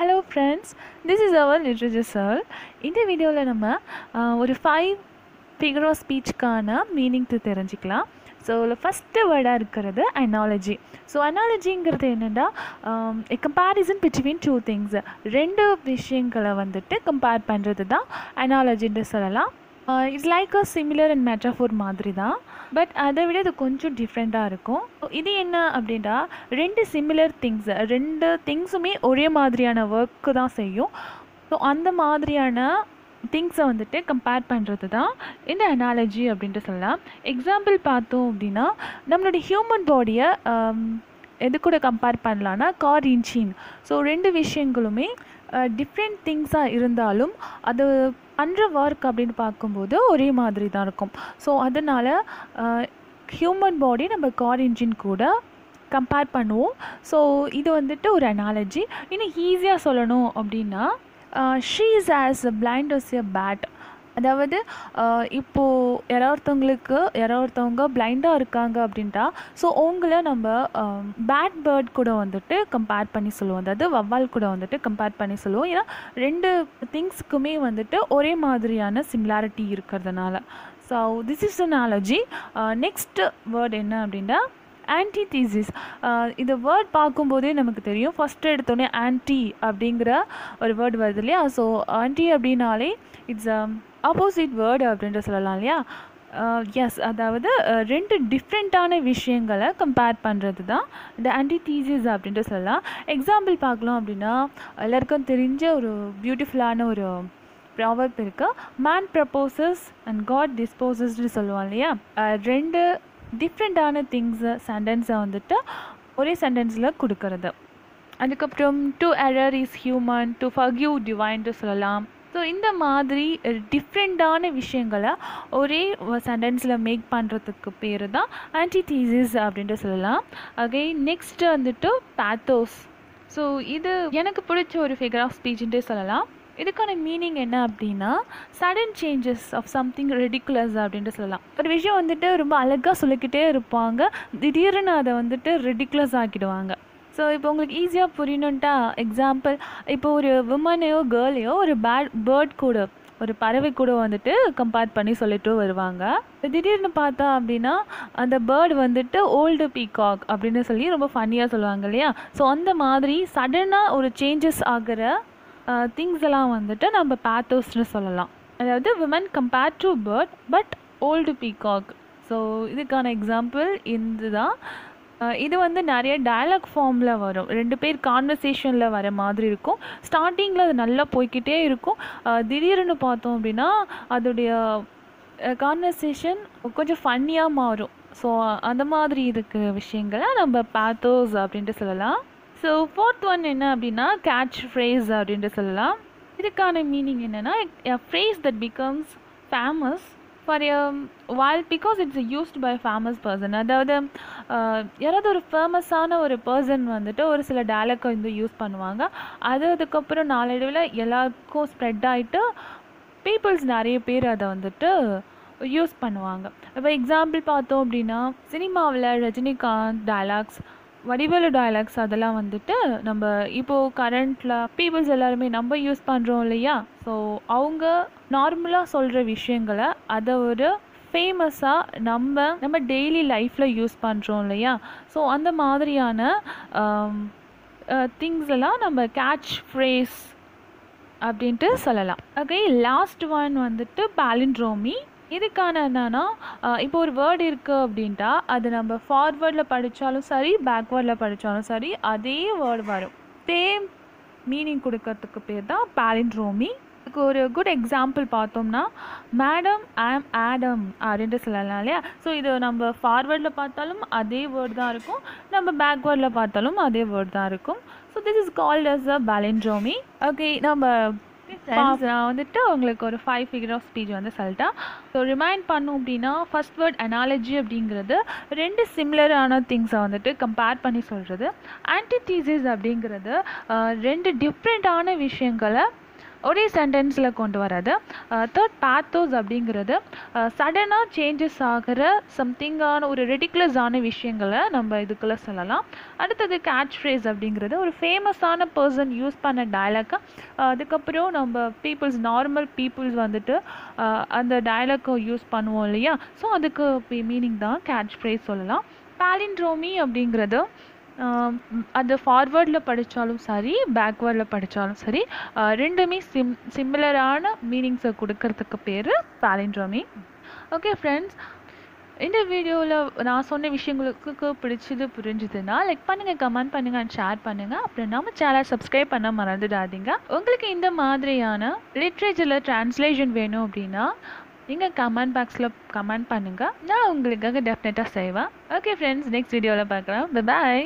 Hello friends, this is our literature sir. இந்த வீடியோவில் நம்ம ஒரு 5 figure of speechக்கான மீனிங் தெரிஞ்சுக்கலாம். ஸோ ஃபஸ்ட்டு வேர்டாக இருக்கிறது அனாலஜி. ஸோ அனாலஜிங்கிறது என்னென்னா கம்பேரிசன் பிட்வீன் டூ திங்ஸ், ரெண்டு விஷயங்களை வந்துட்டு கம்பேர் பண்ணுறது தான் அனாலஜின்னு சொல்லலாம். It's like a similar and metaphor மாதிரி தான், பட் அதை விட இது கொஞ்சம் டிஃப்ரெண்ட்டாக இருக்கும். இது என்ன அப்படின்னா, ரெண்டு சிமிலர் திங்ஸ், ரெண்டு திங்ஸுமே ஒரே மாதிரியான ஒர்க்கு தான் செய்யும். ஸோ அந்த மாதிரியான திங்ஸை வந்துட்டு கம்பேர் பண்ணுறது தான் இந்த அனாலஜி அப்படின்ட்டு சொல்லலாம். எக்ஸாம்பிள் பார்த்தோம் அப்படின்னா, நம்மளுடைய ஹியூமன் பாடியை எது கூட கம்பேர் பண்ணலான்னா கார் இன்ஜின். ஸோ ரெண்டு விஷயங்களுமே டிஃப்ரெண்ட் திங்ஸாக இருந்தாலும் அது பண்ணுற ஒர்க் அப்படின்னு பார்க்கும்போது ஒரே மாதிரி தான் இருக்கும். ஸோ அதனால் ஹியூமன் பாடி நம்ம கார் இன்ஜின் கூட கம்பேர் பண்ணுவோம். ஸோ இது வந்துட்டு ஒரு அனாலஜி. இன்னும் ஈஸியாக சொல்லணும் அப்படின்னா, she is as blind as a bat. அதாவது இப்போது யாராவொருத்தவங்க பிளைண்டாக இருக்காங்க அப்படின்ட்டா, ஸோ அவங்கள நம்ம பேட் பேர்ட் கூட வந்துட்டு கம்பேர் பண்ணி சொல்லுவோம், அதாவது வவ்வால் கூட வந்துட்டு கம்பேர் பண்ணி சொல்லுவோம். ஏன்னா ரெண்டு திங்ஸுக்குமே வந்துட்டு ஒரே மாதிரியான சிமிலாரிட்டி இருக்கிறதுனால. So this is analogy. Next word என்ன அப்படின்னா ஆன்டிதீசிஸ். இந்த வேர்ட் பார்க்கும்போதே நமக்கு தெரியும், ஃபஸ்ட்டு எடுத்தோடனே ஆன்டி அப்படிங்கிற ஒரு வேர்ட் வருது இல்லையா. ஸோ ஆன்டி அப்படின்னாலே இட்ஸ் ஆப்போசிட் வேர்டு அப்படின்ட்டு சொல்லலாம் இல்லையா. எஸ், அதாவது ரெண்டு டிஃப்ரெண்ட்டான விஷயங்களை கம்பேர் பண்ணுறது தான் இந்த ஆன்டிதீசிஸ் அப்படின்ட்டு சொல்லலாம். எக்ஸாம்பிள் பார்க்கலாம் அப்படின்னா, எல்லாருக்கும் தெரிஞ்ச ஒரு பியூட்டிஃபுல்லான ஒரு ப்ராவர்ப் இருக்குது, மேன் ப்ரப்போசஸ் அண்ட் காட் டிஸ்போசஸ்ன்னு சொல்லுவோம் இல்லையா. ரெண்டு டிஃப்ரெண்ட்டான திங்ஸை சென்டென்ஸை வந்துட்டு ஒரே சென்டென்ஸில் கொடுக்கறது. அதுக்கப்புறம் to error is human, to forgive டிவைன்ட்டு சொல்லலாம். ஸோ இந்த மாதிரி டிஃப்ரெண்ட்டான விஷயங்களை ஒரே சென்டென்ஸில் மேக் பண்ணுறதுக்கு பேர் தான் ஆன்டிதீசிஸ் அப்படின்ட்டு சொல்லலாம். அகைன் நெக்ஸ்ட்டு வந்துட்டு பேத்தோஸ். ஸோ இது எனக்கு பிடிச்ச ஒரு ஃபிகர் ஆஃப் ஸ்பீச்சுன்ட்டே சொல்லலாம். இதுக்கான மீனிங் என்ன அப்படின்னா, sudden changes of something ridiculous அப்படின்ட்டு சொல்லலாம். ஒரு விஷயம் வந்துட்டு ரொம்ப அழகாக சொல்லிக்கிட்டே இருப்பாங்க, திடீர்னு அதை வந்துட்டு ரெடிகுலஸ் ஆக்கிடுவாங்க. ஸோ இப்போ உங்களுக்கு ஈஸியாக புரியணுன்ட்டா எக்ஸாம்பிள், இப்போ ஒரு விமனையோ கேர்ளையோ ஒரு பேர்ட் கூட, ஒரு பறவை கூட வந்துட்டு கம்பேர் பண்ணி சொல்லிட்டு வருவாங்க. திடீர்னு பார்த்தா அப்படின்னா அந்த பேர்டு வந்துட்டு ஓல்டு பீகாக் அப்படின்னு சொல்லி ரொம்ப ஃபன்னியாக சொல்லுவாங்க இல்லையா. ஸோ அந்த மாதிரி சடனாக ஒரு சேஞ்சஸ் ஆகிற திங்ஸ் எல்லாம் வந்துட்டு நம்ம பேத்தோஸ்னு சொல்லலாம். அதாவது women compare to bird but old peacock. So இதுக்கான எக்ஸாம்பிள் இதுதான். இது வந்து நிறைய டயலாக் ஃபார்மில் வரும், ரெண்டு பேர் கான்வர்சேஷனில் வர மாதிரி இருக்கும். ஸ்டார்டிங்கில் அது நல்லா போய்கிட்டே இருக்கும், திடீர்னு பார்த்தோம் அப்படின்னா அதோடைய கான்வர்சேஷன் கொஞ்சம் ஃபன்னியாக மாறும். ஸோ அந்த மாதிரி இருக்கிற விஷயங்களை நம்ம பேத்தோஸ் அப்படின்ட்டு சொல்லலாம். ஸோ ஃபோர்த் ஒன் என்ன அப்படின்னா கேட்ச் ஃப்ரேஸ் அப்படின்ட்டு சொல்லலாம். இதுக்கான மீனிங் என்னென்னா, a phrase that becomes famous for a while because it's used by a famous person. அதாவது யாராவது ஒரு ஃபேமஸான ஒரு பர்சன் வந்துட்டு ஒரு சில டயலாக்கை வந்து யூஸ் பண்ணுவாங்க, அதுக்கப்புறம் நாளடைவில் எல்லாருக்கும் ஸ்ப்ரெட் ஆகிட்டு பீப்புள்ஸ் நிறைய பேர் அதை வந்துட்டு யூஸ் பண்ணுவாங்க. இப்போ எக்ஸாம்பிள் பார்த்தோம் அப்படின்னா, சினிமாவில் ரஜினிகாந்த் டயலாக்ஸ், வடிவேலு டயலாக்ஸ் அதெல்லாம் வந்துட்டு நம்ம இப்போது கரண்ட்டில் பீப்புள்ஸ் எல்லாருமே நம்ம யூஸ் பண்ணுறோம் இல்லையா. ஸோ அவங்க நார்மலாக சொல்கிற விஷயங்களை அதை ஒரு ஃபேமஸாக நம்ம டெய்லி லைஃப்பில் யூஸ் பண்ணுறோம் இல்லையா. ஸோ அந்த மாதிரியான திங்ஸ் எல்லாம் நம்ம கேட்ச் ஃப்ரேஸ் அப்படின்ட்டு சொல்லலாம். ஓகே, லாஸ்ட் ஒன் வந்துட்டு பாலிண்ட்ரோமி. இதுக்கான என்னன்னா, இப்போ ஒரு வேர்டு இருக்குது அப்படின்ட்டா அது நம்ம ஃபார்வேர்டில் படித்தாலும் சரி பேக்வேர்டில் படித்தாலும் சரி அதே வேர்டு வரும், சேம் மீனிங் கொடுக்கறதுக்கு பேர் தான் பாலிண்ட்ரோமி. இதுக்கு ஒரு குட் எக்ஸாம்பிள் பார்த்தோம்னா, மேடம் ஆம் ஆடம் அப்படின்ட்டு சொல்லலாம் இல்லையா. ஸோ இது நம்ம ஃபார்வேர்டில் பார்த்தாலும் அதே வேர்டு தான் இருக்கும், நம்ம பேக்வேர்டில் பார்த்தாலும் அதே வேர்டு தான் இருக்கும். So this is called as a palindrome. Okay, நம்ம நான் வந்துட்டு உங்களுக்கு ஒரு 5 ஃபிகர் ஆஃப் ஸ்பீச் வந்து சொல்லிட்டேன். ஸோ ரிமைண்ட் பண்ணோம் அப்படின்னா, ஃபர்ஸ்ட் வேர்ட் அனாலஜி அப்படிங்கிறது ரெண்டு சிமிலரான திங்ஸை வந்துட்டு கம்பேர் பண்ணி சொல்கிறது. ஆன்டிதீசிஸ் அப்படிங்கிறது ரெண்டு டிஃப்ரெண்ட்டான விஷயங்களை ஒரே சென்டென்ஸில் கொண்டு வராது. தேர்ட் பேத்தோஸ் அப்படிங்கிறது சடனாக சேஞ்சஸ் ஆகிற சம்திங்கான ஒரு ரெடிகுலஸான விஷயங்களை நம்ம இதுக்குள்ளே சொல்லலாம். அடுத்தது கேட்ச் ஃப்ரேஸ் அப்படிங்கிறது ஒரு ஃபேமஸான பர்சன் யூஸ் பண்ண டயலாக்காக அதுக்கப்புறம் நம்ம நார்மல் பீப்புள்ஸ் வந்துட்டு அந்த டயலாக்கை யூஸ் பண்ணுவோம் இல்லையா, ஸோ அதுக்கு மீனிங் தான் கேட்ச் ஃப்ரேஸ் சொல்லலாம். பாலிண்ட்ரோமி அப்படிங்கிறது அது ஃபார்வேர்டில் படித்தாலும் சரி பேக்வேர்டில் படித்தாலும் சரி ரெண்டுமே சிமிலரான மீனிங்ஸை கொடுக்கறதுக்கு பேர் பாலிண்ட்ரோமி. ஓகே ஃப்ரெண்ட்ஸ், இந்த வீடியோவில் நான் சொன்ன விஷயங்களுக்கு பிடிச்சது புரிஞ்சுதுன்னா லைக் பண்ணுங்கள், கமெண்ட் பண்ணுங்கள் அண்ட் ஷேர் பண்ணுங்கள். அப்புறம் நம்ம சேனல் சப்ஸ்கிரைப் பண்ண மறந்துடாதீங்க. உங்களுக்கு இந்த மாதிரியான லிட்ரேச்சரில் ட்ரான்ஸ்லேஷன் வேணும் அப்படின்னா நீங்கள் கமெண்ட் பாக்ஸில் கமெண்ட் பண்ணுங்கள், நான் உங்களுக்காக டெஃபினட்டாக செய்வேன். ஓகே ஃப்ரெண்ட்ஸ், நெக்ஸ்ட் வீடியோவில் பார்க்கலாம். பாய்.